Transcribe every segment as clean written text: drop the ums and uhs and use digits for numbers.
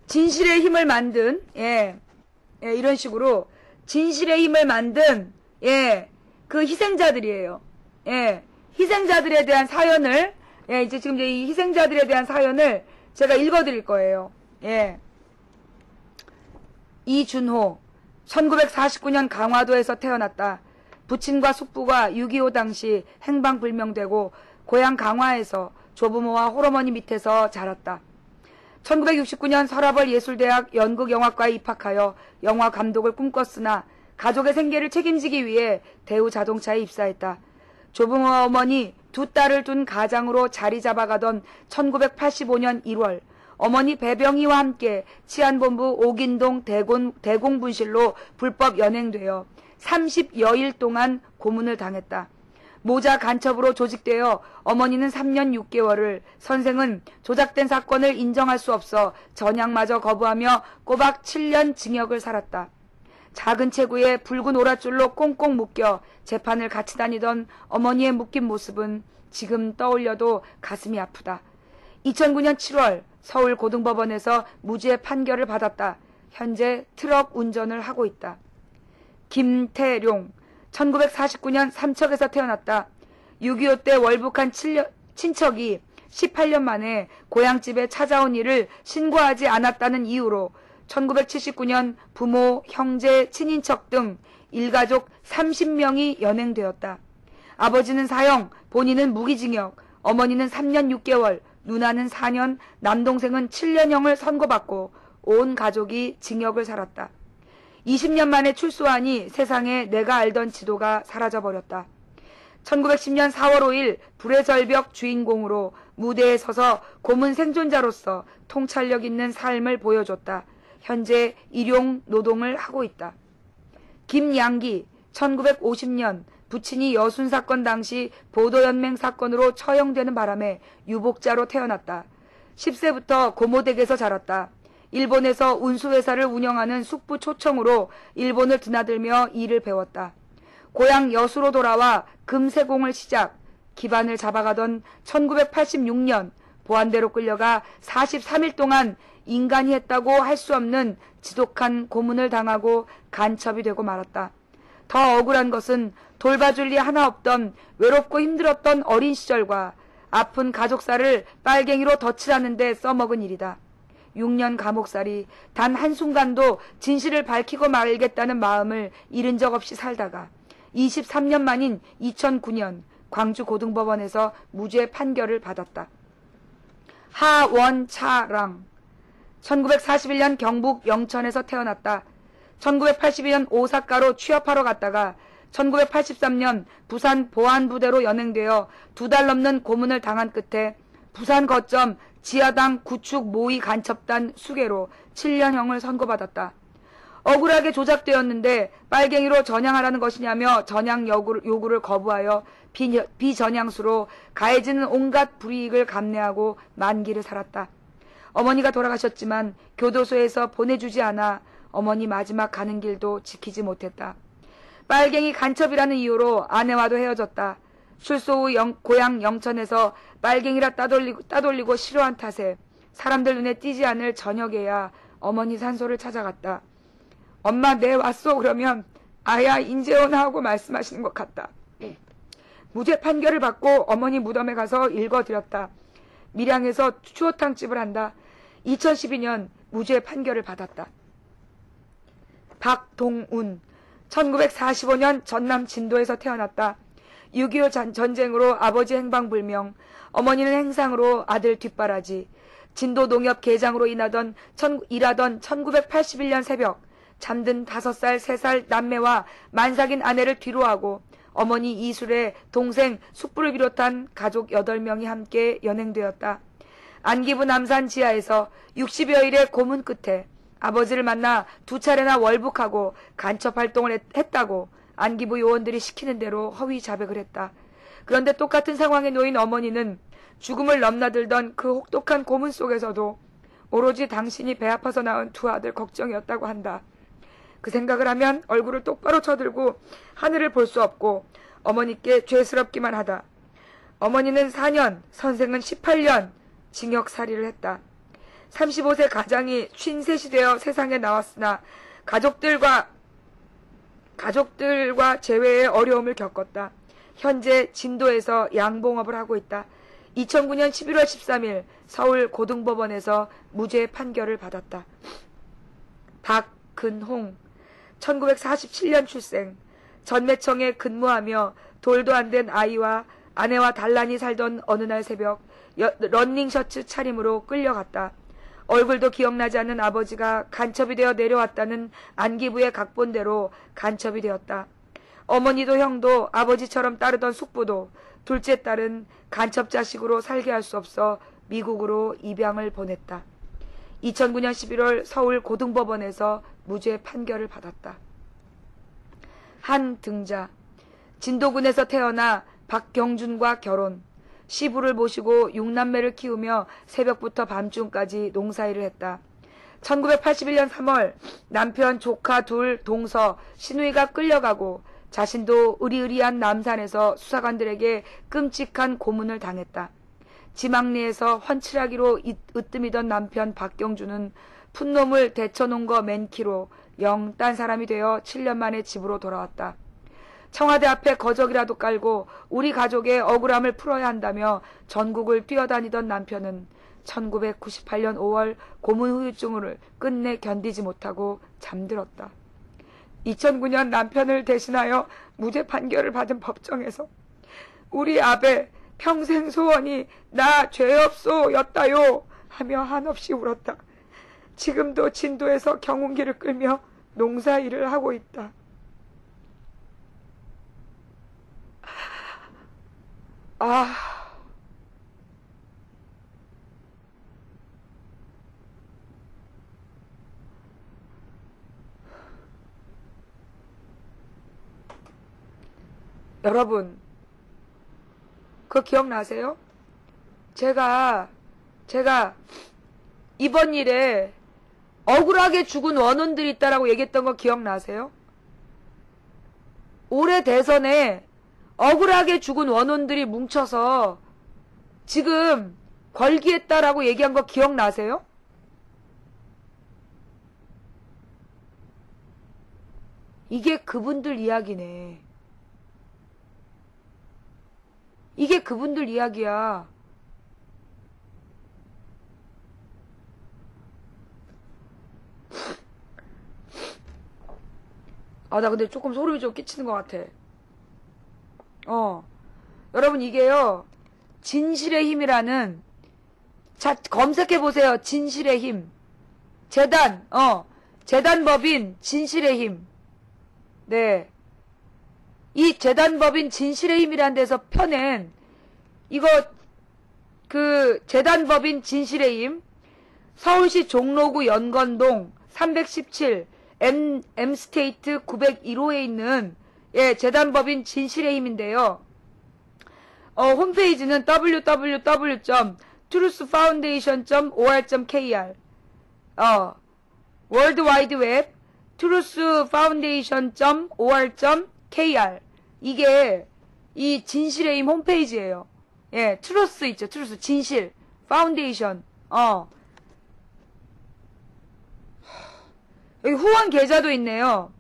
진실의 힘을 만든, 이런 식으로 진실의 힘을 만든, 그 희생자들이에요. 희생자들에 대한 사연을, 이제 지금 이 희생자들에 대한 사연을 제가 읽어드릴 거예요. 이준호, 1949년 강화도에서 태어났다. 부친과 숙부가 6.25 당시 행방불명되고 고향 강화에서 조부모와 홀어머니 밑에서 자랐다. 1969년 서라벌 예술대학 연극영화과에 입학하여 영화 감독을 꿈꿨으나 가족의 생계를 책임지기 위해 대우자동차에 입사했다. 조부모와 어머니 두 딸을 둔 가장으로 자리 잡아가던 1985년 1월 어머니 배병희와 함께 치안본부 옥인동 대공분실로 불법 연행되어 30여일 동안 고문을 당했다. 모자 간첩으로 조직되어 어머니는 3년 6개월을, 선생은 조작된 사건을 인정할 수 없어 전향마저 거부하며 꼬박 7년 징역을 살았다. 작은 체구에 붉은 오랏줄로 꽁꽁 묶여 재판을 같이 다니던 어머니의 묶인 모습은 지금 떠올려도 가슴이 아프다. 2009년 7월 서울고등법원에서 무죄 판결을 받았다. 현재 트럭 운전을 하고 있다. 김태룡, 1949년 삼척에서 태어났다. 6.25 때 월북한 친척이 18년 만에 고향집에 찾아온 일을 신고하지 않았다는 이유로 1979년 부모, 형제, 친인척 등 일가족 30명이 연행되었다. 아버지는 사형, 본인은 무기징역, 어머니는 3년 6개월, 누나는 4년, 남동생은 7년형을 선고받고 온 가족이 징역을 살았다. 20년 만에 출소하니 세상에 내가 알던 지도가 사라져버렸다. 1910년 4월 5일 불의 절벽 주인공으로 무대에 서서 고문 생존자로서 통찰력 있는 삶을 보여줬다. 현재 일용 노동을 하고 있다. 김양기, 1950년 부친이 여순 사건 당시 보도연맹 사건으로 처형되는 바람에 유복자로 태어났다. 10세부터 고모댁에서 자랐다. 일본에서 운수회사를 운영하는 숙부 초청으로 일본을 드나들며 일을 배웠다. 고향 여수로 돌아와 금세공을 시작, 기반을 잡아가던 1986년 보안대로 끌려가 43일 동안 인간이 했다고 할 수 없는 지독한 고문을 당하고 간첩이 되고 말았다. 더 억울한 것은 돌봐줄 리 하나 없던 외롭고 힘들었던 어린 시절과 아픈 가족살을 빨갱이로 덧칠하는 데 써먹은 일이다. 6년 감옥살이 단 한순간도 진실을 밝히고 말겠다는 마음을 잃은 적 없이 살다가 23년 만인 2009년 광주고등법원에서 무죄 판결을 받았다. 하원차랑, 1941년 경북 영천에서 태어났다. 1982년 오사카로 취업하러 갔다가 1983년 부산 보안부대로 연행되어 2달 넘는 고문을 당한 끝에 부산 거점 지하당 구축 모의 간첩단 수괴로 7년형을 선고받았다. 억울하게 조작되었는데 빨갱이로 전향하라는 것이냐며 전향 요구를 거부하여 비전향수로 가해지는 온갖 불이익을 감내하고 만기를 살았다. 어머니가 돌아가셨지만 교도소에서 보내주지 않아 어머니 마지막 가는 길도 지키지 못했다. 빨갱이 간첩이라는 이유로 아내와도 헤어졌다. 출소 후 고향 영천에서 빨갱이라 따돌리고 싫어한 탓에 사람들 눈에 띄지 않을 저녁에야 어머니 산소를 찾아갔다. 엄마 내 왔어 그러면 아야 인제 오나 하고 말씀하시는 것 같다. 무죄 판결을 받고 어머니 무덤에 가서 읽어드렸다. 밀양에서 추어탕집을 한다. 2012년 무죄 판결을 받았다. 박동운, 1945년 전남 진도에서 태어났다. 6.25 전쟁으로 아버지 행방불명, 어머니는 행상으로 아들 뒷바라지, 진도 농협 계장으로 일하던 1981년 새벽 잠든 5살, 3살 남매와 만삭인 아내를 뒤로하고 어머니 이술의 동생 숙부를 비롯한 가족 8명이 함께 연행되었다. 안기부 남산 지하에서 60여일의 고문 끝에 아버지를 만나 2차례나 월북하고 간첩 활동을 했다고 안기부 요원들이 시키는 대로 허위 자백을 했다. 그런데 똑같은 상황에 놓인 어머니는 죽음을 넘나들던 그 혹독한 고문 속에서도 오로지 당신이 배 아파서 낳은 2 아들 걱정이었다고 한다. 그 생각을 하면 얼굴을 똑바로 쳐들고 하늘을 볼 수 없고 어머니께 죄스럽기만 하다. 어머니는 4년, 선생은 18년 징역살이를 했다. 35세 가장이 53이 되어 세상에 나왔으나 가족들과 재회의 어려움을 겪었다. 현재 진도에서 양봉업을 하고 있다. 2009년 11월 13일 서울 고등법원에서 무죄 판결을 받았다. 박근홍, 1947년 출생, 전매청에 근무하며 돌도 안 된 아이와 아내와 단란히 살던 어느 날 새벽 러닝셔츠 차림으로 끌려갔다. 얼굴도 기억나지 않는 아버지가 간첩이 되어 내려왔다는 안기부의 각본대로 간첩이 되었다. 어머니도 형도 아버지처럼 따르던 숙부도 둘째 딸은 간첩 자식으로 살게 할 수 없어 미국으로 입양을 보냈다. 2009년 11월 서울 고등법원에서 무죄 판결을 받았다. 한 등자, 진도군에서 태어나 박경준과 결혼, 시부를 모시고 6남매를 키우며 새벽부터 밤중까지 농사일을 했다. 1981년 3월 남편 조카 둘 동서 신우이가 끌려가고 자신도 으리으리한 남산에서 수사관들에게 끔찍한 고문을 당했다. 지망리에서 훤칠하기로 으뜸이던 남편 박경준은 푼놈을 데쳐놓은 거 맨키로 영 딴 사람이 되어 7년 만에 집으로 돌아왔다. 청와대 앞에 거적이라도 깔고 우리 가족의 억울함을 풀어야 한다며 전국을 뛰어다니던 남편은 1998년 5월 고문 후유증을 끝내 견디지 못하고 잠들었다. 2009년 남편을 대신하여 무죄 판결을 받은 법정에서 우리 아베 평생 소원이 나 죄없소 였다요 하며 한없이 울었다. 지금도 진도에서 경운기를 끌며 농사일을 하고 있다. 여러분, 그거 기억나세요? 제가 이번 일에 억울하게 죽은 원혼들이 있다라고 얘기했던 거 기억나세요? 올해 대선에 억울하게 죽은 원혼들이 뭉쳐서 지금 걸기했다라고 얘기한 거 기억나세요? 이게 그분들 이야기네. 이게 그분들 이야기야. 나 근데 조금 소름이 좀 끼치는 것 같아. 여러분 이게요. 진실의 힘이라는 검색해보세요. 진실의 힘. 재단법인 진실의 힘. 네. 이 재단법인 진실의 힘이라는 데서 펴낸 재단법인 진실의 힘 서울시 종로구 연건동 317 M스테이트 901호에 있는 재단법인 진실의 힘인데요. 홈페이지는 www.truthfoundation.or.kr 월드와이드웹 truthfoundation.or.kr 이게 이 진실의 힘 홈페이지예요. 트루스 있죠. 트루스 진실 파운데이션 여기 후원 계좌도 있네요.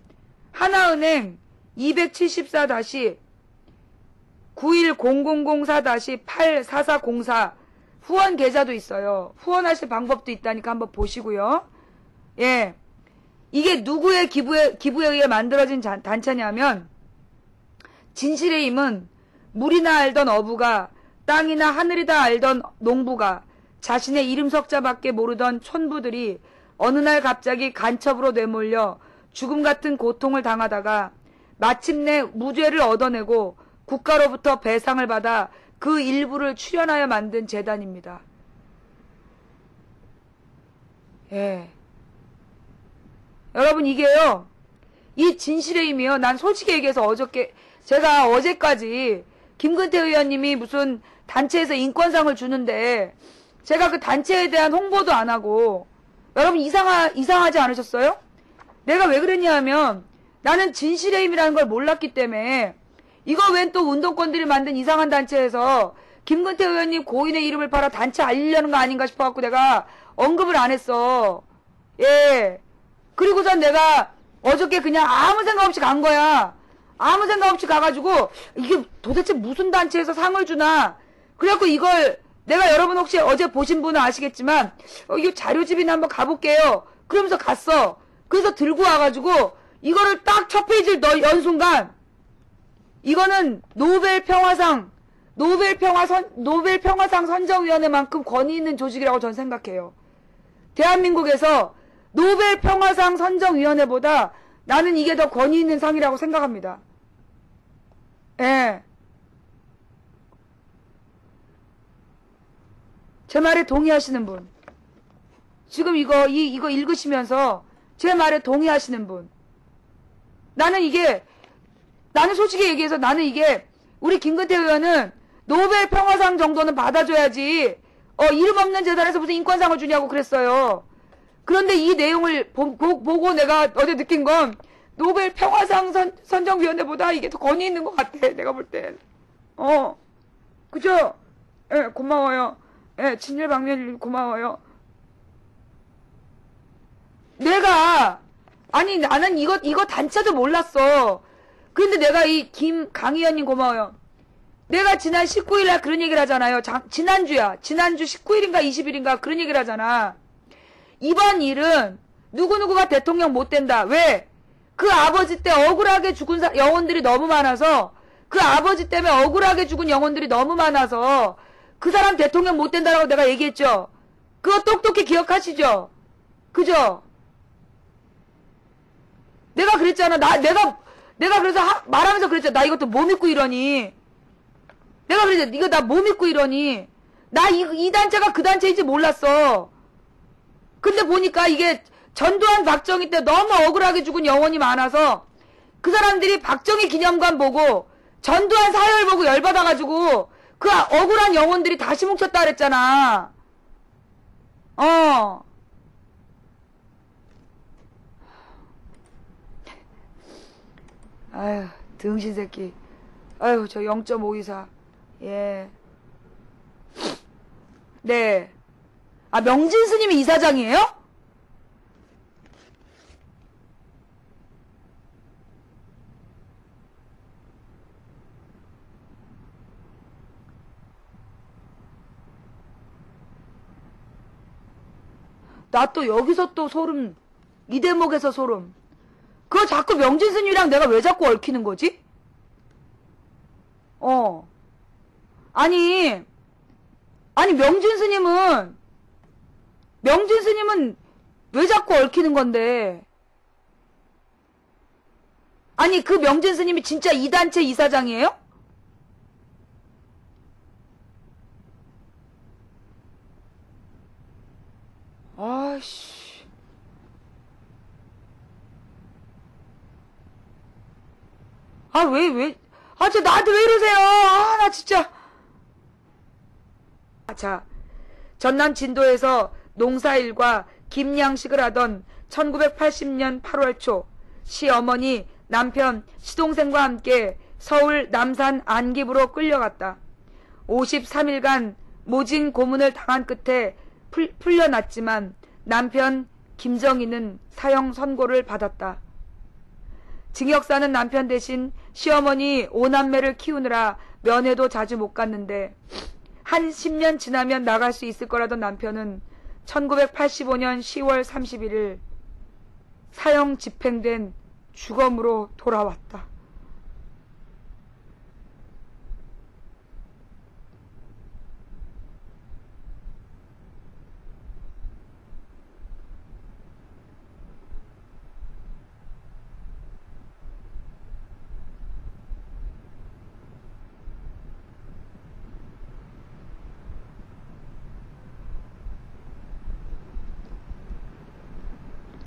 하나은행 274-91004-84404 후원 계좌도 있어요. 후원하실 방법도 있다니까 한번 보시고요. 이게 누구의 기부에 의해 만들어진 단체냐면 진실의 힘은 물이나 알던 어부가 땅이나 하늘이다 알던 농부가 자신의 이름 석자밖에 모르던 촌부들이 어느 날 갑자기 간첩으로 내몰려 죽음 같은 고통을 당하다가 마침내 무죄를 얻어내고 국가로부터 배상을 받아 그 일부를 출연하여 만든 재단입니다. 여러분 이게요. 이 진실의 힘이요. 난 솔직히 얘기해서 제가 어제까지 김근태 의원님이 무슨 단체에서 인권상을 주는데 제가 그 단체에 대한 홍보도 안 하고 여러분 이상하지 않으셨어요? 내가 왜 그랬냐 하면 나는 진실의 힘이라는 걸 몰랐기 때문에 이거 웬 또 운동권들이 만든 이상한 단체에서 김근태 의원님 고인의 이름을 팔아 단체 알리려는 거 아닌가 싶어갖고 내가 언급을 안 했어. 예. 그리고선 내가 어저께 그냥 아무 생각 없이 간 거야. 아무 생각 없이 가가지고 이게 도대체 무슨 단체에서 상을 주나. 그래갖고 이걸 내가 여러분 혹시 어제 보신 분은 아시겠지만 이거 자료집이나 한번 가볼게요. 그러면서 갔어. 그래서 들고 와가지고 이거를 딱 첫 페이지를 연 순간 이거는 노벨 평화상 선정위원회만큼 권위 있는 조직이라고 전 생각해요. 대한민국에서 노벨 평화상 선정위원회보다 나는 이게 더 권위 있는 상이라고 생각합니다. 예. 제 말에 동의하시는 분. 지금 이거 읽으시면서 제 말에 동의하시는 분. 나는 솔직히 얘기해서 나는 이게 우리 김근태 의원은 노벨 평화상 정도는 받아줘야지 이름 없는 재단에서 무슨 인권상을 주냐고 그랬어요. 그런데 이 내용을 보고 내가 어제 느낀 건 노벨 평화상 선정위원회보다 이게 더 권위 있는 것 같아. 내가 볼 땐. 그죠? 예, 고마워요. 예, 진일방면 고마워요. 나는 이거 단체도 몰랐어. 근데 내가 강 의원님 고마워요. 내가 지난 19일날 그런 얘기를 하잖아요. 지난주 19일인가 20일인가 그런 얘기를 하잖아. 이번 일은 누구누구가 대통령 못 된다. 왜? 그 아버지 때 억울하게 죽은 영혼들이 너무 많아서 그 아버지 때문에 억울하게 죽은 영혼들이 너무 많아서 그 사람 대통령 못 된다라고 내가 얘기했죠. 그거 똑똑히 기억하시죠? 그죠? 내가 그랬잖아. 내가 그래서 말하면서 그랬잖아. 나 이것도 뭐 믿고 이러니? 내가 그랬잖아. 이거 나 뭐 믿고 이러니? 나 이 단체가 그 단체인지 몰랐어. 근데 보니까 이게 전두환 박정희 때 너무 억울하게 죽은 영혼이 많아서 그 사람들이 박정희 기념관 보고 전두환 사열 보고 열받아가지고 그 억울한 영혼들이 다시 뭉쳤다 그랬잖아. 아휴, 등신 새끼. 아휴, 저 0.524. 예. 네. 아, 명진 스님이 이사장이에요? 나 또 여기서 또 소름, 이 대목에서 소름. 그거 자꾸 명진 스님이랑 내가 왜 자꾸 얽히는 거지? 아니 명진 스님은 왜 자꾸 얽히는 건데? 아니 그 명진 스님이 진짜 이 단체 이사장이에요? 아이씨. 저 나한테 왜 이러세요? 나 진짜. 자, 전남 진도에서 농사일과 김양식을 하던 1980년 8월 초 시어머니, 남편, 시동생과 함께 서울 남산 안깁으로 끌려갔다. 53일간 모진 고문을 당한 끝에 풀려났지만 남편 김정희는 사형 선고를 받았다. 징역사는 남편 대신 시어머니 5남매를 키우느라 면회도 자주 못 갔는데 한 10년 지나면 나갈 수 있을 거라던 남편은 1985년 10월 31일 사형 집행된 주검으로 돌아왔다.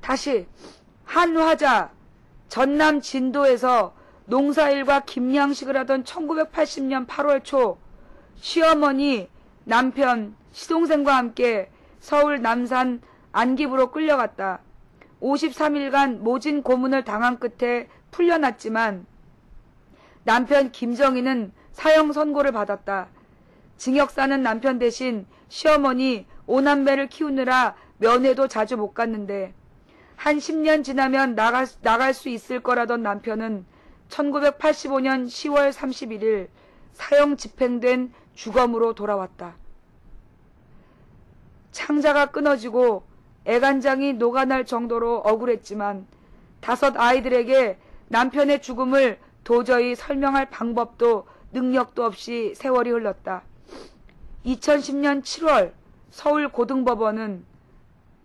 다시 한화자 전남 진도에서 농사일과 김양식을 하던 1980년 8월 초 시어머니, 남편, 시동생과 함께 서울 남산 안깁으로 끌려갔다. 53일간 모진 고문을 당한 끝에 풀려났지만 남편 김정희는 사형 선고를 받았다. 징역 사는 남편 대신 시어머니 오남매를 키우느라 면회도 자주 못 갔는데 한 10년 지나면 나갈 수 있을 거라던 남편은 1985년 10월 31일 사형 집행된 주검으로 돌아왔다. 창자가 끊어지고 애간장이 녹아날 정도로 억울했지만 5 아이들에게 남편의 죽음을 도저히 설명할 방법도 능력도 없이 세월이 흘렀다. 2010년 7월 서울고등법원은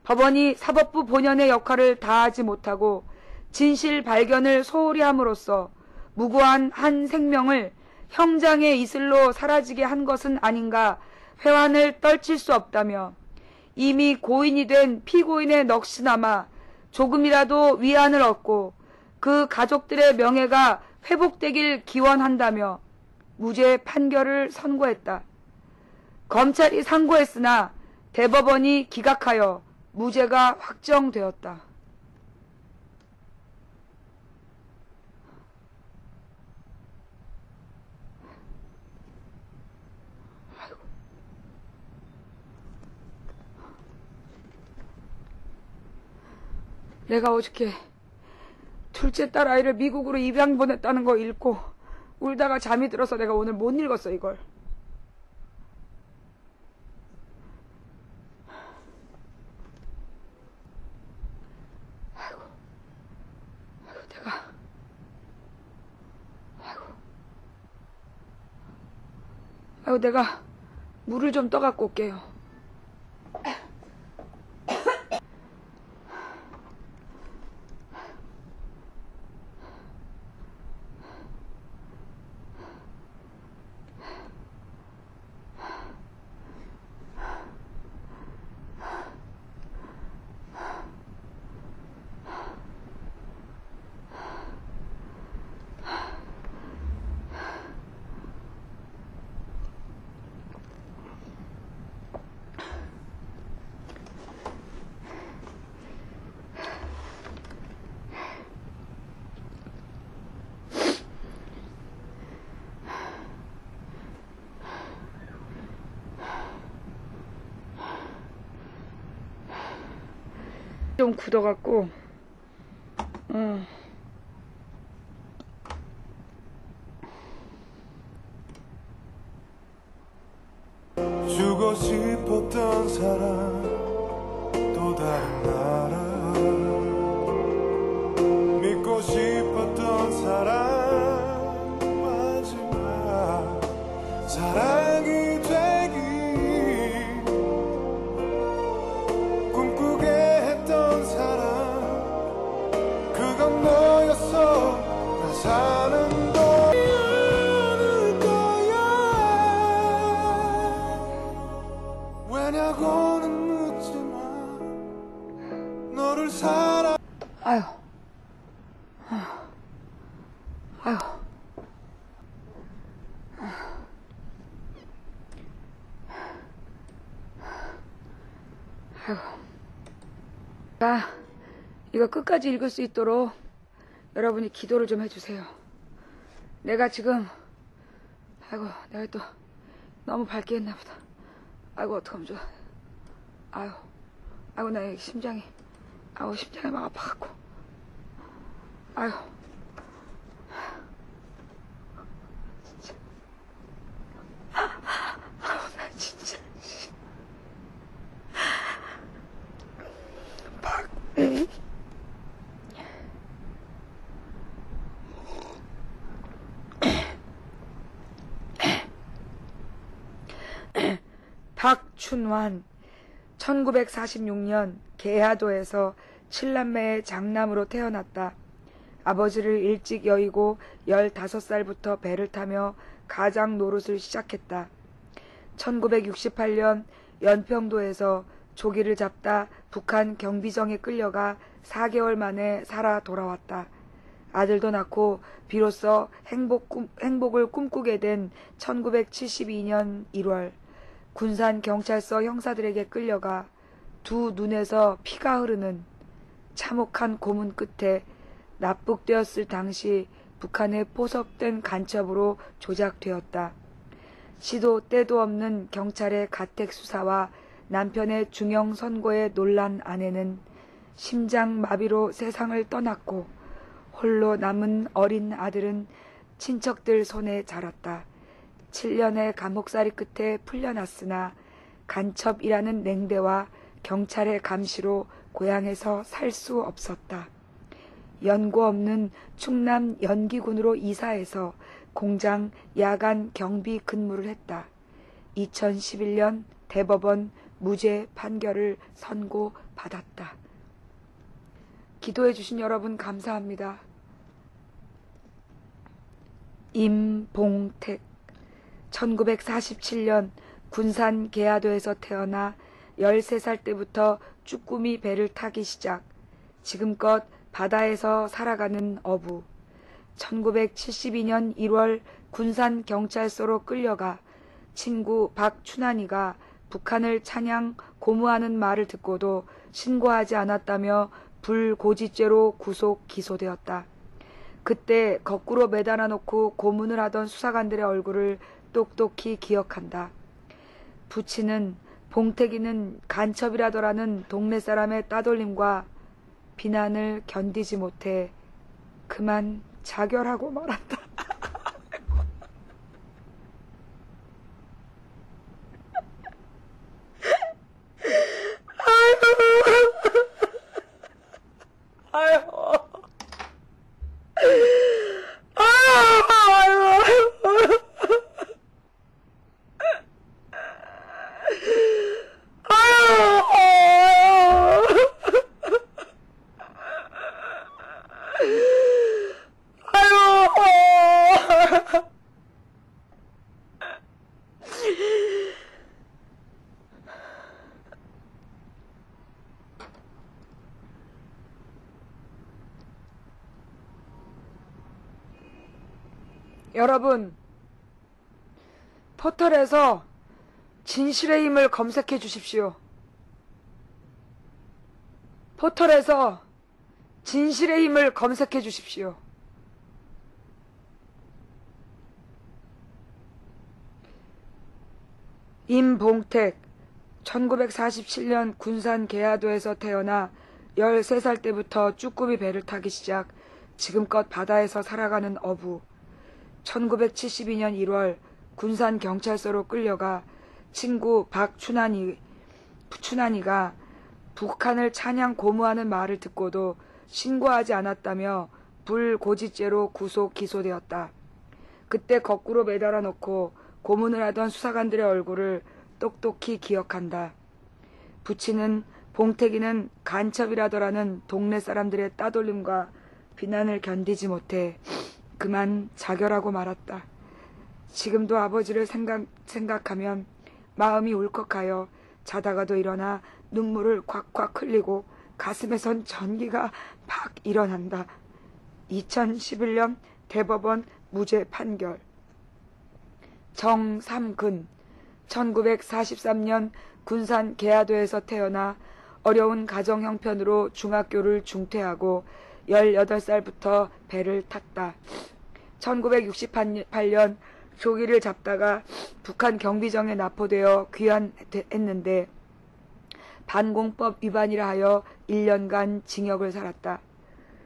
법원이 사법부 본연의 역할을 다하지 못하고 진실 발견을 소홀히 함으로써 무고한 한 생명을 형장의 이슬로 사라지게 한 것은 아닌가 회환을 떨칠 수 없다며 이미 고인이 된 피고인의 넋이나마 조금이라도 위안을 얻고 그 가족들의 명예가 회복되길 기원한다며 무죄 판결을 선고했다. 검찰이 상고했으나 대법원이 기각하여 무죄가 확정되었다. 내가 어저께 둘째 딸 아이를 미국으로 입양 보냈다는 거 읽고 울다가 잠이 들어서 내가 오늘 못 읽었어, 이걸. 아이고, 내가 물을 좀 떠갖고 올게요. 좀 굳어갖고 주고 싶었던 사람 또 다른 나라 믿고 싶었던 사람 마지막 사랑이 되기 꿈꾸게 했던 사람 그건 너였어 나 사는 않을 거야 왜냐고는 묻지만 너를 사랑 아유. 자, 이거 끝까지 읽을 수 있도록 여러분이 기도를 좀 해주세요. 내가 지금 내가 또 너무 밝게 했나 보다. 어떡하면 좋아. 나 심장이 막 아파갖고. 진짜. 나 진짜. 박춘환 1946년 계하도에서 7남매의 장남으로 태어났다. 아버지를 일찍 여의고 15살부터 배를 타며 가장 노릇을 시작했다. 1968년 연평도에서 조기를 잡다 북한 경비정에 끌려가 4개월 만에 살아 돌아왔다. 아들도 낳고 비로소 행복을 꿈꾸게 된 1972년 1월 군산경찰서 형사들에게 끌려가 두 눈에서 피가 흐르는 참혹한 고문 끝에 납북되었을 당시 북한의 포섭된 간첩으로 조작되었다. 시도 때도 없는 경찰의 가택 수사와 남편의 중형 선고에 놀란 아내는 심장 마비로 세상을 떠났고 홀로 남은 어린 아들은 친척들 손에 자랐다. 7년의 감옥살이 끝에 풀려났으나 간첩이라는 냉대와 경찰의 감시로 고향에서 살 수 없었다. 연고 없는 충남 연기군으로 이사해서 공장 야간 경비 근무를 했다. 2011년 대법원 무죄 판결을 선고받았다. 기도해 주신 여러분 감사합니다. 임봉택 1947년 군산 계야도에서 태어나 13살 때부터 쭈꾸미 배를 타기 시작. 지금껏 바다에서 살아가는 어부. 1972년 1월 군산 경찰서로 끌려가 친구 박춘환이가 북한을 찬양 고무하는 말을 듣고도 신고하지 않았다며 불고지죄로 구속 기소되었다. 그때 거꾸로 매달아 놓고 고문을 하던 수사관들의 얼굴을 똑똑히 기억한다. 부친은 봉태기는 간첩이라더라는 동네 사람의 따돌림과 비난을 견디지 못해 그만 자결하고 말았다. 여러분, 포털에서 진실의 힘을 검색해 주십시오. 포털에서 진실의 힘을 검색해 주십시오. 임봉택 1947년 군산 계야도에서 태어나 13살 때부터 쭈꾸미 배를 타기 시작. 지금껏 바다에서 살아가는 어부. 1972년 1월 군산 경찰서로 끌려가 친구 박춘환이가 북한을 찬양 고무하는 말을 듣고도 신고하지 않았다며 불고지죄로 구속 기소되었다. 그때 거꾸로 매달아 놓고 고문을 하던 수사관들의 얼굴을 똑똑히 기억한다. 부친은 봉태기는 간첩이라더라는 동네 사람들의 따돌림과 비난을 견디지 못해 그만 자결하고 말았다. 지금도 아버지를 생각하면 마음이 울컥하여 자다가도 일어나 눈물을 콱콱 흘리고 가슴에선 전기가 팍 일어난다. 2011년 대법원 무죄 판결. 정삼근 1943년 군산 계야도에서 태어나 어려운 가정 형편으로 중학교를 중퇴하고 18살부터 배를 탔다. 1968년 조기를 잡다가 북한 경비정에 납포되어 귀환했는데 반공법 위반이라 하여 1년간 징역을 살았다.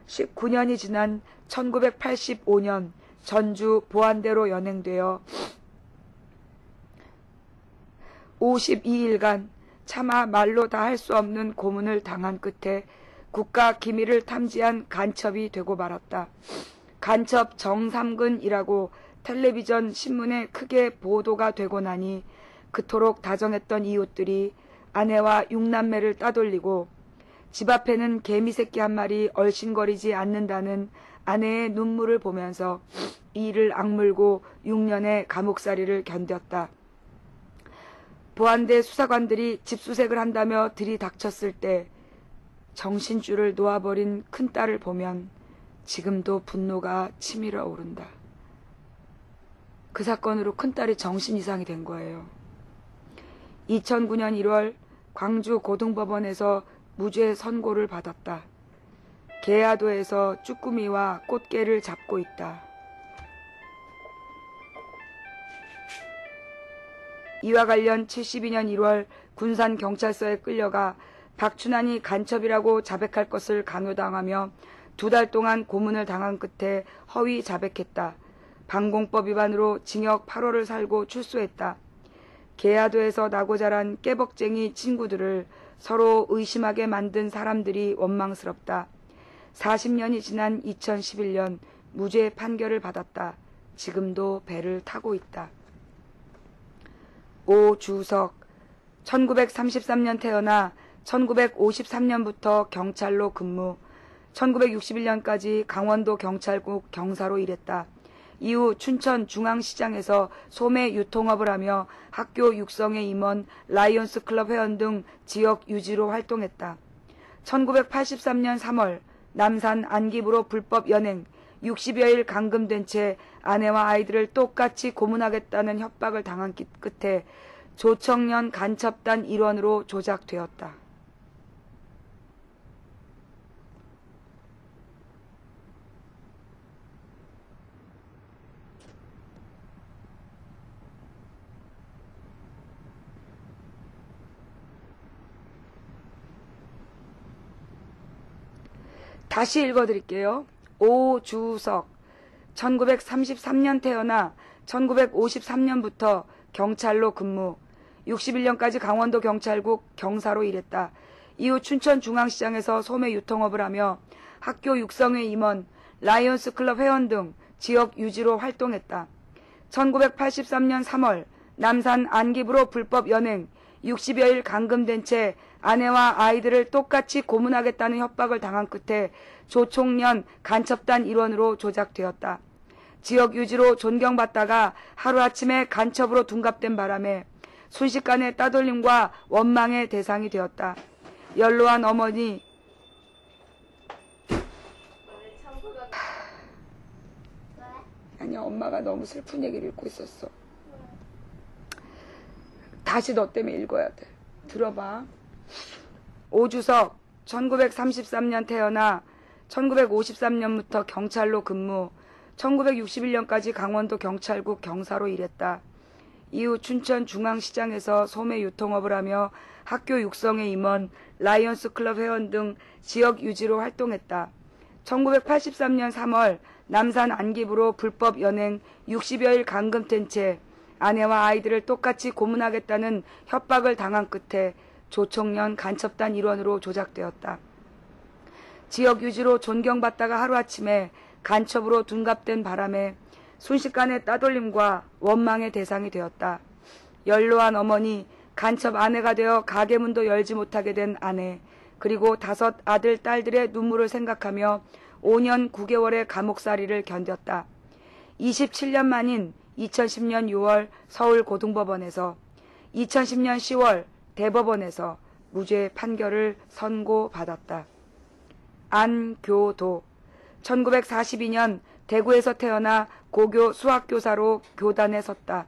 19년이 지난 1985년 전주 보안대로 연행되어 52일간 차마 말로 다 할 수 없는 고문을 당한 끝에 국가 기밀을 탐지한 간첩이 되고 말았다. 간첩 정삼근이라고 텔레비전 신문에 크게 보도가 되고 나니 그토록 다정했던 이웃들이 아내와 6남매를 따돌리고 집 앞에는 개미새끼 한 마리 얼씬거리지 않는다는 아내의 눈물을 보면서 이를 악물고 6년의 감옥살이를 견뎠다. 보안대 수사관들이 집수색을 한다며 들이닥쳤을 때 정신줄을 놓아버린 큰딸을 보면 지금도 분노가 치밀어 오른다. 그 사건으로 큰딸이 정신 이상이 된 거예요. 2009년 1월 광주 고등법원에서 무죄 선고를 받았다. 계야도에서 쭈꾸미와 꽃게를 잡고 있다. 이와 관련 72년 1월 군산경찰서에 끌려가 박춘환이 간첩이라고 자백할 것을 강요당하며 2달 동안 고문을 당한 끝에 허위 자백했다. 방공법 위반으로 징역 8월을 살고 출소했다. 계야도에서 나고 자란 깨벅쟁이 친구들을 서로 의심하게 만든 사람들이 원망스럽다. 40년이 지난 2011년 무죄 판결을 받았다. 지금도 배를 타고 있다. 오주석 1933년 태어나 1953년부터 경찰로 근무, 1961년까지 강원도 경찰국 경사로 일했다. 이후 춘천중앙시장에서 소매 유통업을 하며 학교 육성에 임원, 라이온스 클럽 회원 등 지역 유지로 활동했다. 1983년 3월 남산 안기부로 불법 연행, 60여일 감금된 채 아내와 아이들을 똑같이 고문하겠다는 협박을 당한 끝에 조청년 간첩단 일원으로 조작되었다. 다시 읽어드릴게요. 오주석 1933년 태어나 1953년부터 경찰로 근무, 61년까지 강원도 경찰국 경사로 일했다. 이후 춘천중앙시장에서 소매 유통업을 하며 학교 육성회 임원, 라이온스 클럽 회원 등 지역 유지로 활동했다. 1983년 3월 남산 안기부로 불법 연행, 60여일 감금된 채 아내와 아이들을 똑같이 고문하겠다는 협박을 당한 끝에 조총련 간첩단 일원으로 조작되었다. 지역 유지로 존경받다가 하루아침에 간첩으로 둔갑된 바람에 순식간에 따돌림과 원망의 대상이 되었다. 연로한 어머니, 아니 엄마가 너무 슬픈 얘기를 읽고 있었어. 다시 너 때문에 읽어야 돼. 들어봐. 오주석 1933년 태어나 1953년부터 경찰로 근무, 1961년까지 강원도 경찰국 경사로 일했다. 이후 춘천중앙시장에서 소매 유통업을 하며 학교 육성회 임원, 라이온스 클럽 회원 등 지역 유지로 활동했다. 1983년 3월 남산 안기부로 불법 연행, 60여일 감금된 채 아내와 아이들을 똑같이 고문하겠다는 협박을 당한 끝에 조총련 간첩단 일원으로 조작되었다. 지역 유지로 존경받다가 하루아침에 간첩으로 둔갑된 바람에 순식간에 따돌림과 원망의 대상이 되었다. 연로한 어머니, 간첩 아내가 되어 가게 문도 열지 못하게 된 아내, 그리고 5 아들, 딸들의 눈물을 생각하며 5년 9개월의 감옥살이를 견뎠다. 27년 만인 2010년 6월 서울고등법원에서, 2010년 10월 대법원에서 무죄 판결을 선고받았다. 안교도 1942년 대구에서 태어나 고교 수학교사로 교단에 섰다.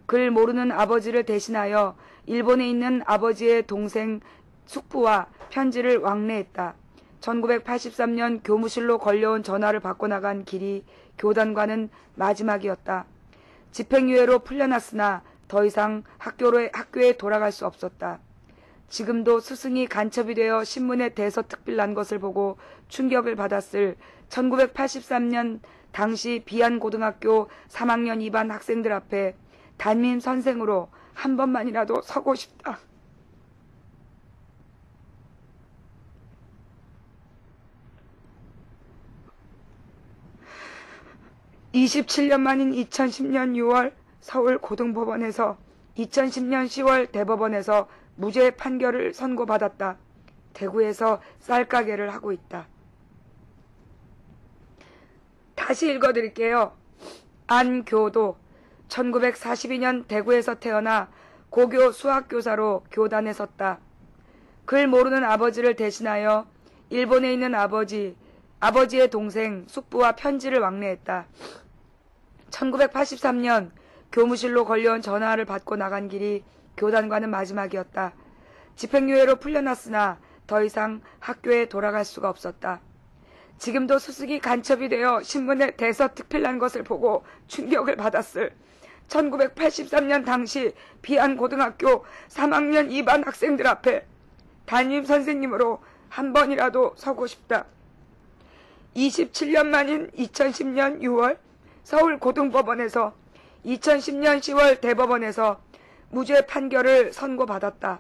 글 모르는 아버지를 대신하여 일본에 있는 아버지의 동생 숙부와 편지를 왕래했다. 1983년 교무실로 걸려온 전화를 받고 나간 길이 교단과는 마지막이었다. 집행유예로 풀려났으나 더 이상 학교에 돌아갈 수 없었다. 지금도 스승이 간첩이 되어 신문에 대서특필 난 것을 보고 충격을 받았을 1983년 당시 비안고등학교 3학년 2반 학생들 앞에 담임 선생으로 한 번만이라도 서고 싶다. (27년) 만인 2010년 6월 서울고등법원에서, 2010년 10월 대법원에서 무죄 판결을 선고받았다. 대구에서 쌀가게를 하고 있다. 다시 읽어드릴게요. 안교도 1942년 대구에서 태어나 고교 수학교사로 교단에 섰다. 글 모르는 아버지를 대신하여 일본에 있는 아버지의 동생 숙부와 편지를 왕래했다. 1983년 교무실로 걸려온 전화를 받고 나간 길이 교단과는 마지막이었다. 집행유예로 풀려났으나 더 이상 학교에 돌아갈 수가 없었다. 지금도 스승이 간첩이 되어 신문에 대서특필 난 것을 보고 충격을 받았을 1983년 당시 비안고등학교 3학년 2반 학생들 앞에 담임 선생님으로 한 번이라도 서고 싶다. 27년 만인 2010년 6월 서울고등법원에서 2010년 10월 대법원에서 무죄 판결을 선고받았다.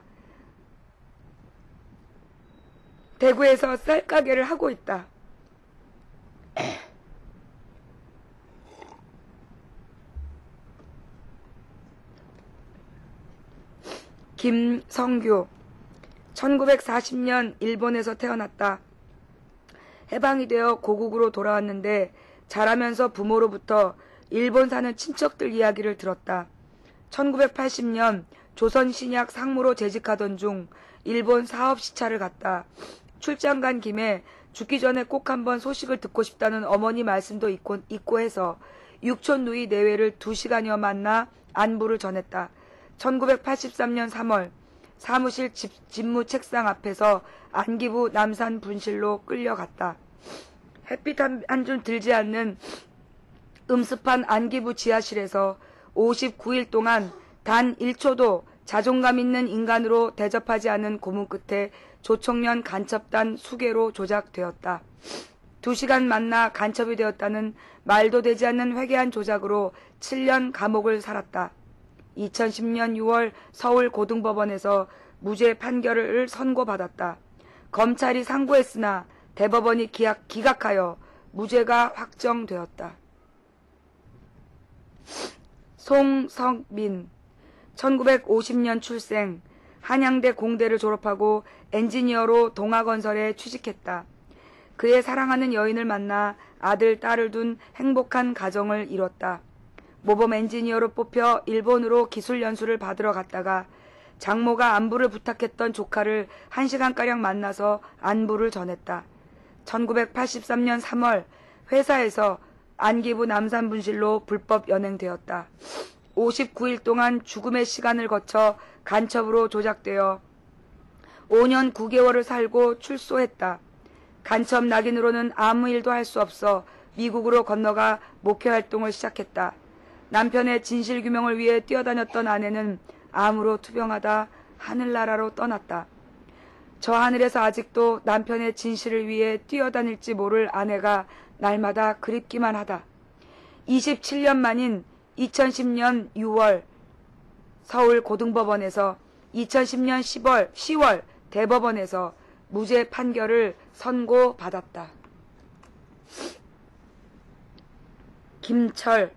대구에서 쌀가게를 하고 있다. 김성규 1940년 일본에서 태어났다. 해방이 되어 고국으로 돌아왔는데 자라면서 부모로부터 일본 사는 친척들 이야기를 들었다. 1980년 조선신약 상무로 재직하던 중 일본 사업 시차를 갔다. 출장 간 김에 죽기 전에 꼭 한번 소식을 듣고 싶다는 어머니 말씀도 있고 해서 육촌 누이 내외를 2시간여 만나 안부를 전했다. 1983년 3월 사무실 집무 책상 앞에서 안기부 남산 분실로 끌려갔다. 햇빛 한 줌 들지 않는 음습한 안기부 지하실에서 59일 동안 단 1초도 자존감 있는 인간으로 대접하지 않은 고문 끝에 조청년 간첩단 수개로 조작되었다. 2시간 만나 간첩이 되었다는 말도 되지 않는 회개한 조작으로 7년 감옥을 살았다. 2010년 6월 서울고등법원에서 무죄 판결을 선고받았다. 검찰이 상고했으나 대법원이 기각하여 무죄가 확정되었다. 송성민 1950년 출생, 한양대 공대를 졸업하고 엔지니어로 동아건설에 취직했다. 그의 사랑하는 여인을 만나 아들, 딸을 둔 행복한 가정을 이뤘다. 모범 엔지니어로 뽑혀 일본으로 기술 연수를 받으러 갔다가 장모가 안부를 부탁했던 조카를 1시간가량 만나서 안부를 전했다. 1983년 3월 회사에서 안기부 남산분실로 불법 연행되었다. 59일 동안 죽음의 시간을 거쳐 간첩으로 조작되어 5년 9개월을 살고 출소했다. 간첩 낙인으로는 아무 일도 할 수 없어 미국으로 건너가 목회활동을 시작했다. 남편의 진실규명을 위해 뛰어다녔던 아내는 암으로 투병하다 하늘나라로 떠났다. 저 하늘에서 아직도 남편의 진실을 위해 뛰어다닐지 모를 아내가 날마다 그립기만 하다. 27년 만인 2010년 6월 서울고등법원에서 2010년 10월 대법원에서 무죄 판결을 선고받았다. 김철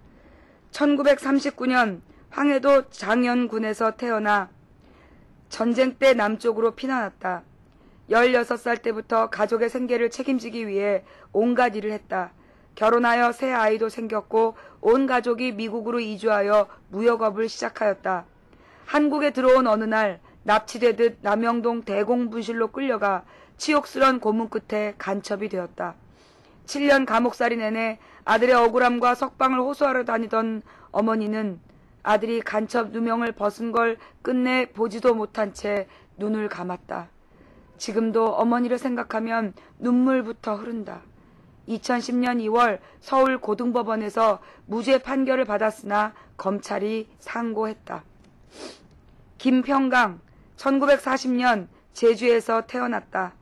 1939년 황해도 장현군에서 태어나 전쟁 때 남쪽으로 피난왔다. 16살 때부터 가족의 생계를 책임지기 위해 온갖 일을 했다. 결혼하여 새 아이도 생겼고 온 가족이 미국으로 이주하여 무역업을 시작하였다. 한국에 들어온 어느 날 납치되듯 남영동 대공분실로 끌려가 치욕스런 고문 끝에 간첩이 되었다. 7년 감옥살이 내내 아들의 억울함과 석방을 호소하러 다니던 어머니는 아들이 간첩 누명을 벗은 걸 끝내 보지도 못한 채 눈을 감았다. 지금도 어머니를 생각하면 눈물부터 흐른다. 2010년 2월 서울고등법원에서 무죄 판결을 받았으나 검찰이 상고했다. 김평강 1940년 제주에서 태어났다.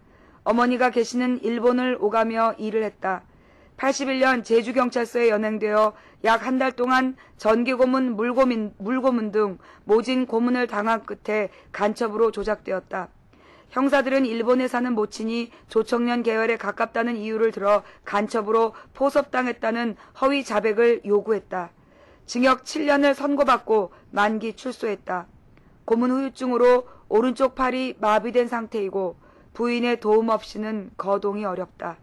어머니가 계시는 일본을 오가며 일을 했다. 81년 제주경찰서에 연행되어 약 한 달 동안 전기고문, 물고문 등 모진 고문을 당한 끝에 간첩으로 조작되었다. 형사들은 일본에 사는 모친이 조청년 계열에 가깝다는 이유를 들어 간첩으로 포섭당했다는 허위 자백을 요구했다. 징역 7년을 선고받고 만기 출소했다. 고문 후유증으로 오른쪽 팔이 마비된 상태이고 부인의 도움 없이는 거동이 어렵다.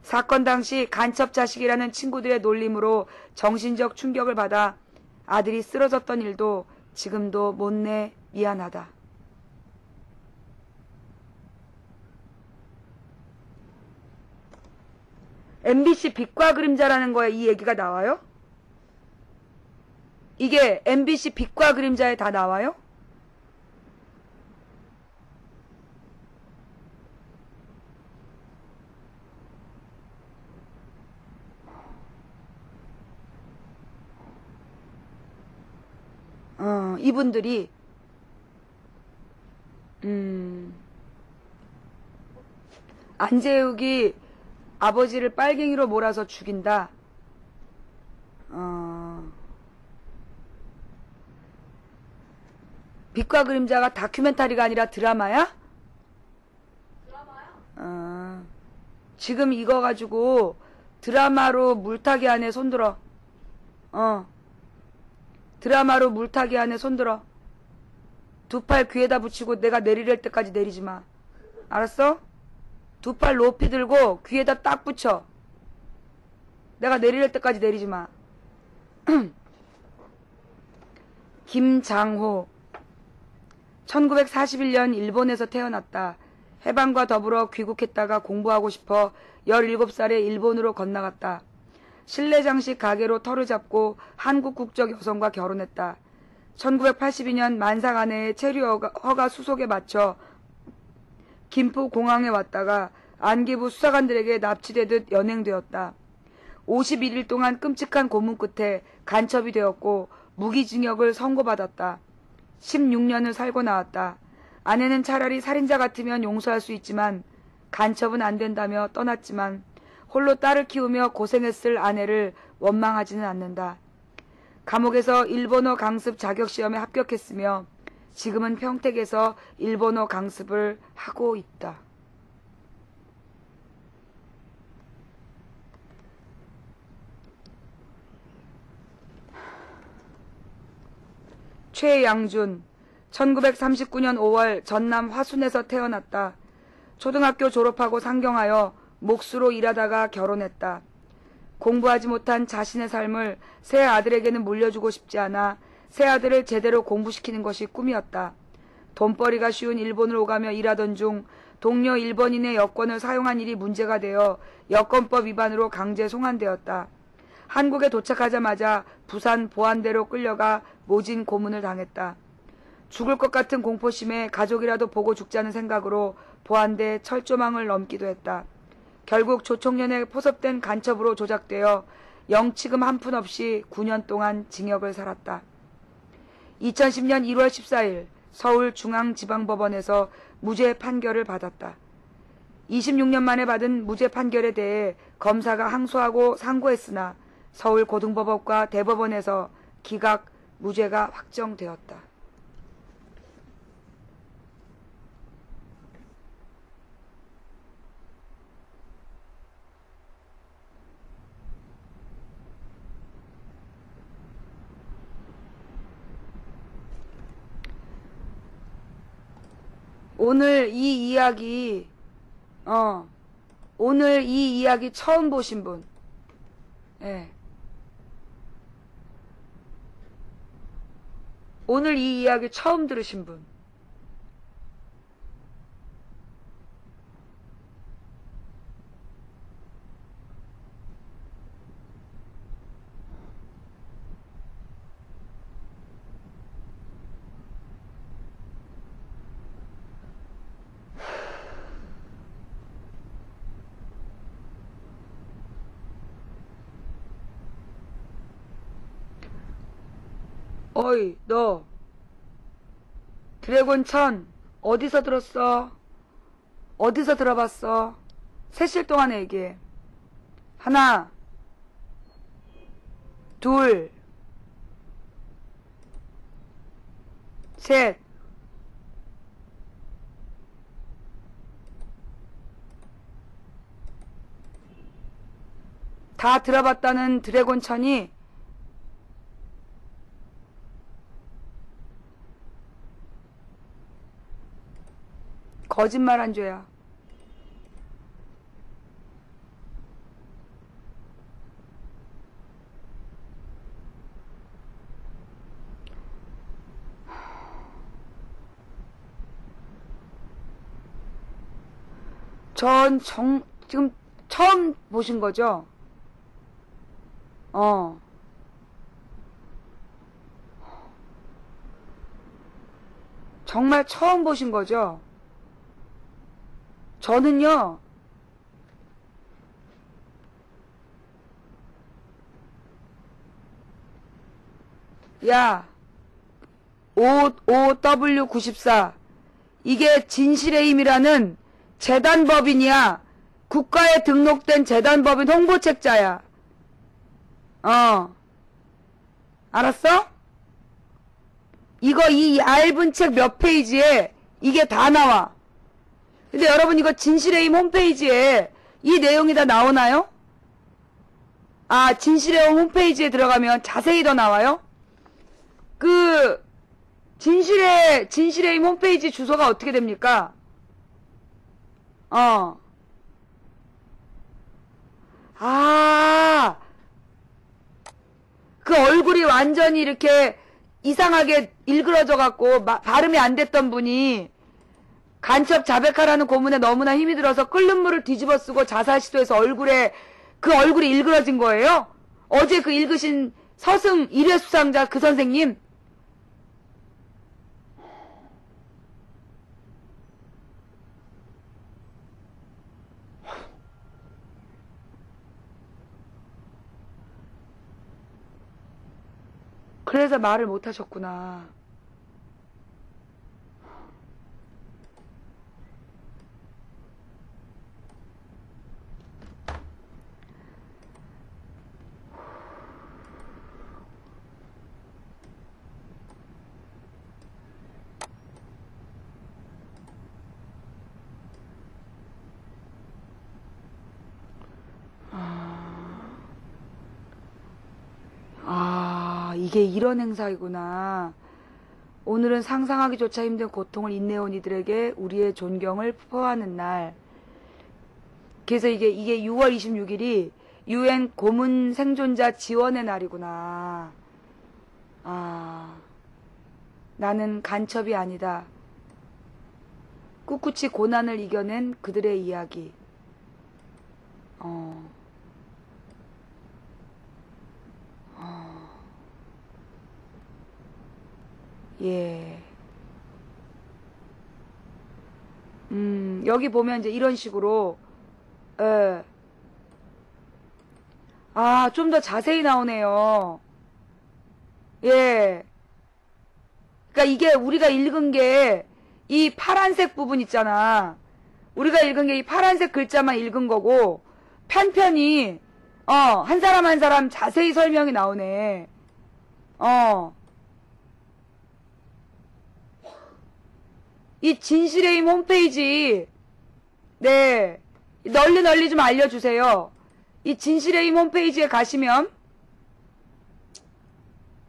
사건 당시 간첩 자식이라는 친구들의 놀림으로 정신적 충격을 받아 아들이 쓰러졌던 일도 지금도 못내 미안하다. MBC 빛과 그림자라는 거에 이 얘기가 나와요? 이게 MBC 빛과 그림자에 다 나와요? 이분들이 안재욱이 아버지를 빨갱이로 몰아서 죽인다. 빛과 그림자가 다큐멘터리가 아니라 드라마야? 드라마야? 지금 이거 가지고 드라마로 물타기 안에 손들어. 드라마로 물타기 안에 손들어. 두 팔 귀에다 붙이고 내가 내리랄 때까지 내리지 마. 알았어? 두 팔 높이 들고 귀에다 딱 붙여. 내가 내리랄 때까지 내리지 마. 김장호. 1941년 일본에서 태어났다. 해방과 더불어 귀국했다가 공부하고 싶어 17살에 일본으로 건너갔다. 실내장식 가게로 터를 잡고 한국 국적 여성과 결혼했다. 1982년 만삭 아내의 체류 허가 수속에 맞춰 김포공항에 왔다가 안기부 수사관들에게 납치되듯 연행되었다. 51일 동안 끔찍한 고문 끝에 간첩이 되었고 무기징역을 선고받았다. 16년을 살고 나왔다. 아내는 차라리 살인자 같으면 용서할 수 있지만 간첩은 안 된다며 떠났지만 홀로 딸을 키우며 고생했을 아내를 원망하지는 않는다. 감옥에서 일본어 강습 자격시험에 합격했으며 지금은 평택에서 일본어 강습을 하고 있다. 최양준. 1939년 5월 전남 화순에서 태어났다. 초등학교 졸업하고 상경하여 목수로 일하다가 결혼했다. 공부하지 못한 자신의 삶을 새 아들에게는 물려주고 싶지 않아 새 아들을 제대로 공부시키는 것이 꿈이었다. 돈벌이가 쉬운 일본을 오가며 일하던 중 동료 일본인의 여권을 사용한 일이 문제가 되어 여권법 위반으로 강제 송환되었다. 한국에 도착하자마자 부산 보안대로 끌려가 모진 고문을 당했다. 죽을 것 같은 공포심에 가족이라도 보고 죽자는 생각으로 보안대 철조망을 넘기도 했다. 결국 조총련에 포섭된 간첩으로 조작되어 영치금 한 푼 없이 9년 동안 징역을 살았다. 2010년 1월 14일 서울중앙지방법원에서 무죄 판결을 받았다. 26년 만에 받은 무죄 판결에 대해 검사가 항소하고 상고했으나 서울고등법원과 대법원에서 기각 무죄가 확정되었다. 오늘 이 이야기, 오늘 이 이야기 처음 보신 분, 예. 오늘 이 이야기 처음 들으신 분, 어이, 너, 드래곤 천, 어디서 들었어? 어디서 들어봤어? 셋일 동안에 얘기해. 하나, 둘, 셋. 다 들어봤다는 드래곤 천이 거짓말한 죄야. 지금 처음 보신 거죠? 정말 처음 보신 거죠? 저는요, 야, OW94 이게 진실의 힘이라는 재단법인이야. 국가에 등록된 재단법인 홍보책자야. 알았어? 이거 이 얇은 책 몇 페이지에 이게 다 나와. 근데 여러분 이거 진실의 힘 홈페이지에 이 내용이 다 나오나요? 아, 진실의 힘 홈페이지에 들어가면 자세히 더 나와요? 그 진실의 힘 홈페이지 주소가 어떻게 됩니까? 그 얼굴이 완전히 이렇게 이상하게 일그러져 갖고 발음이 안 됐던 분이 간첩 자백하라는 고문에 너무나 힘이 들어서 끓는 물을 뒤집어 쓰고 자살 시도해서 그 얼굴이 일그러진 거예요? 어제 그 읽으신 서승 1회 수상자 그 선생님? 그래서 말을 못 하셨구나. 이게 이런 행사이구나. 오늘은 상상하기조차 힘든 고통을 인내온 이들에게 우리의 존경을 표하는 날. 그래서 이게 6월 26일이 UN 고문 생존자 지원의 날이구나. 나는 간첩이 아니다. 꿋꿋이 고난을 이겨낸 그들의 이야기. 예. 여기 보면 이제 이런 식으로, 좀 더 자세히 나오네요. 예. 그러니까 이게 우리가 읽은 게 이 파란색 부분 있잖아. 우리가 읽은 게 이 파란색 글자만 읽은 거고, 편편히, 한 사람 한 사람 자세히 설명이 나오네. 이 진실의 힘 홈페이지, 네, 널리 좀 알려주세요. 이 진실의 힘 홈페이지에 가시면,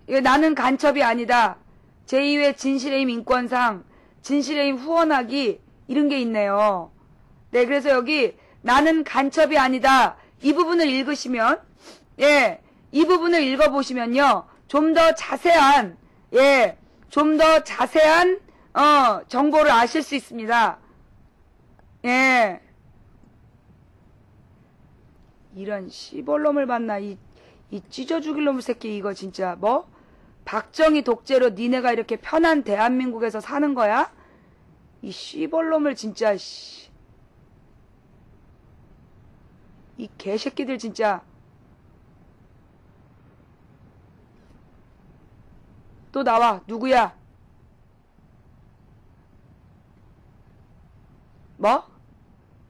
이거 나는 간첩이 아니다. 제2회 진실의 힘 인권상, 진실의 힘 후원하기, 이런 게 있네요. 네, 그래서 여기, 나는 간첩이 아니다. 이 부분을 읽으시면, 예, 이 부분을 읽어보시면요, 좀 더 자세한, 정보를 아실 수 있습니다. 예. 이런 시벌놈을 봤나, 이 찢어 죽일 놈의 새끼, 이거 진짜, 뭐? 박정희 독재로 니네가 이렇게 편한 대한민국에서 사는 거야? 이 시벌놈을 진짜, 이 개새끼들 진짜. 또 나와, 누구야? 뭐?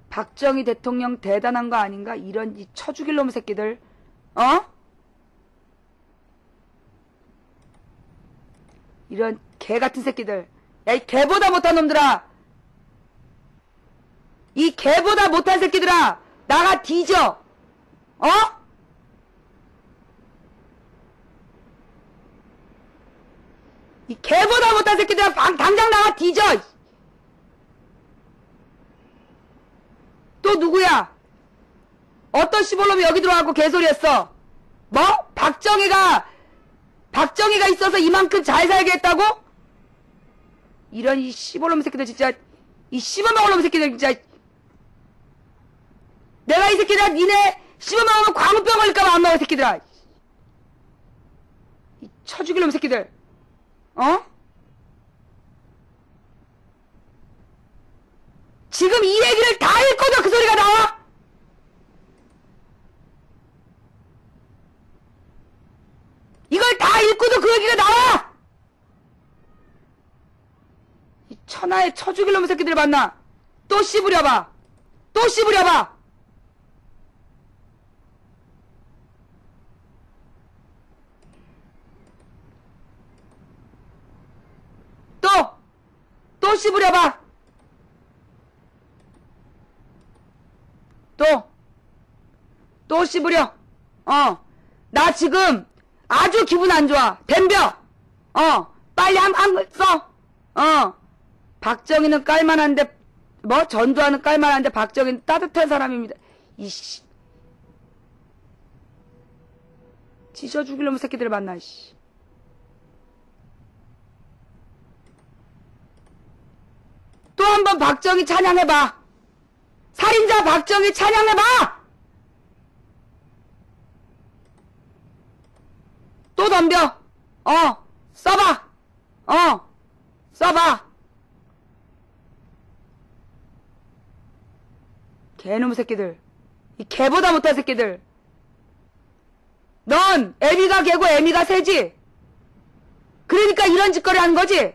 박정희 대통령 대단한 거 아닌가? 이런 이 쳐죽일 놈의 새끼들. 이런 개 같은 새끼들. 야, 이 개보다 못한 놈들아. 이 개보다 못한 새끼들아. 나가 뒤져. 이 개보다 못한 새끼들아. 당장 나가 뒤져. 또 누구야? 어떤 시벌놈이 여기 들어와갖고 개소리 했어? 뭐? 박정희가 있어서 이만큼 잘 살게 했다고? 이런 이 시벌놈 새끼들 진짜, 이 씹어먹을 놈 새끼들 진짜. 내가 이 새끼들아, 니네 씹어먹으면 광우병 걸릴까봐 안 먹을 새끼들아. 이 쳐죽일 놈 새끼들. 지금 이 얘기를 다 읽고도 그 소리가 나와? 이걸 다 읽고도 그 얘기가 나와? 하나에 쳐 죽일 놈의 새끼들 봤나? 또 씹으려봐. 또 씹으려봐. 또 씹으려봐. 또 씹으려. 나 지금 아주 기분 안 좋아. 덤벼. 빨리 한 써. 박정희는 깔만한데, 전두환은 깔만한데, 박정희는 따뜻한 사람입니다. 이씨. 찢어 죽일 놈의 새끼들 만나, 이씨. 또 한 번 박정희 찬양해봐. 살인자 박정희 찬양해봐. 또 덤벼. 써봐. 써봐. 개놈의 새끼들. 이 개보다 못한 새끼들. 넌 애미가 개고 애미가 새지. 그러니까 이런 짓거리 하는 거지.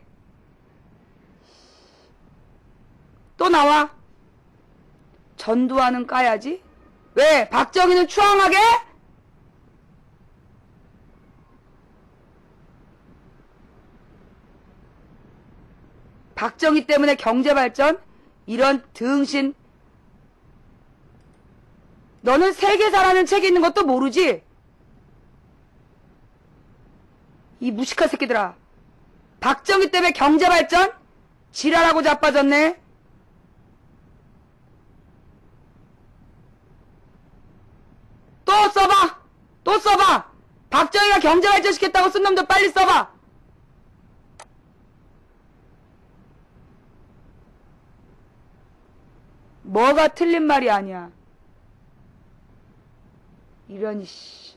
또 나와. 전두환은 까야지. 왜? 박정희는 추앙하게? 박정희 때문에 경제발전? 이런 등신. 너는 세계사라는 책이 있는 것도 모르지? 이 무식한 새끼들아. 박정희 때문에 경제발전? 지랄하고 자빠졌네. 또 써봐. 박정희가 경제발전 시켰다고 쓴 놈도 빨리 써봐. 뭐가 틀린 말이 아니야. 이런 씨.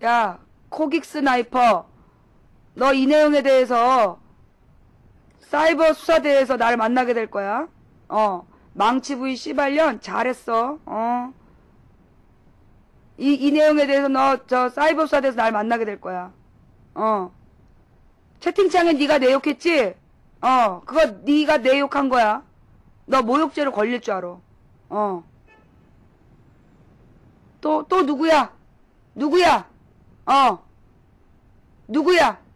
야, 코긱 스나이퍼. 너 이 내용에 대해서 사이버 수사대에서 나를 만나게 될 거야. 망치 V 씨발년 잘했어. 이 내용에 대해서 너 저 사이버 수사대에서 나를 만나게 될 거야. 채팅창에 네가 내 욕했지? 그거 네가 내 욕한 거야. 너 모욕죄로 걸릴 줄 알아. 또 누구야? 누구야? 누구야?